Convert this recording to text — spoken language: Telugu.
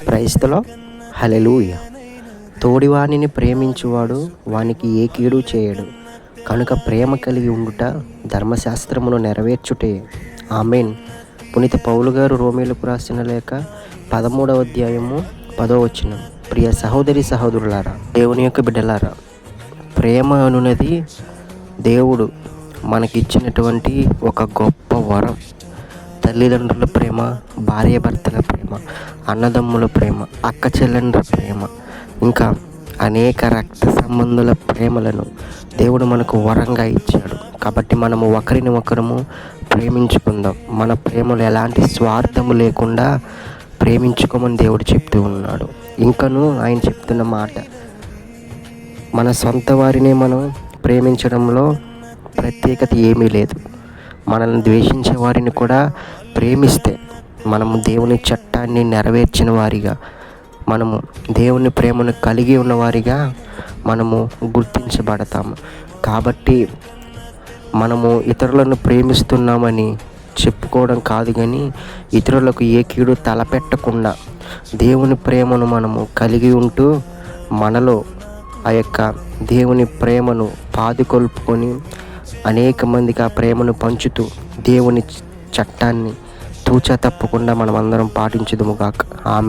క్రైస్తలో హల్లెలూయా. తోడివానిని ప్రేమించువాడు వానికి ఏ కీడు చేయడు, కనుక ప్రేమ కలిగి ఉండుట ధర్మశాస్త్రమును నెరవేర్చుటే. ఆమేన్. పునీత పౌలు గారు రోమీలకు రాసిన లేఖ 13వ అధ్యాయము 10వ వచనం. ప్రియ సహోదరి సహోదరులారా, దేవుని యొక్క బిడ్డలారా, ప్రేమ అనున్నది దేవుడు మనకిచ్చినటువంటి ఒక గొప్ప వరం. తల్లిదండ్రుల ప్రేమ, భార్యాభర్తల ప్రేమ, అన్నదమ్ముల ప్రేమ, అక్క చెల్లెండ్ర ప్రేమ, ఇంకా అనేక రక్త సంబంధుల ప్రేమలను దేవుడు మనకు వరంగా ఇచ్చాడు. కాబట్టి మనము ఒకరిని ఒకరము ప్రేమించుకుందాం. మన ప్రేమలో ఎలాంటి స్వార్థము లేకుండా ప్రేమించుకోమని దేవుడు చెప్తూ ఉన్నాడు. ఇంకను ఆయన చెప్తున్న మాట, మన సొంత వారిని మనం ప్రేమించడంలో ప్రత్యేకత ఏమీ లేదు. మనల్ని ద్వేషించే వారిని కూడా ప్రేమిస్తే మనము దేవుని చట్టాన్ని నెరవేర్చిన వారిగా, మనము దేవుని ప్రేమను కలిగి ఉన్నవారిగా మనము గుర్తించబడతాము. కాబట్టి మనము ఇతరులను ప్రేమిస్తున్నామని చెప్పుకోవడం కాదు, కానీ ఇతరులకు ఏ కీడు తలపెట్టకుండా దేవుని ప్రేమను మనము కలిగి ఉంటూ మనలో ఆ యొక్క దేవుని ప్రేమను పాదుకొల్పుకొని అనేక మందికి ఆ ప్రేమను పంచుతూ దేవుని చట్టాన్ని తూచా తప్పకుండా మనం అందరం పాటించుదుము గాక. ఆమేన్.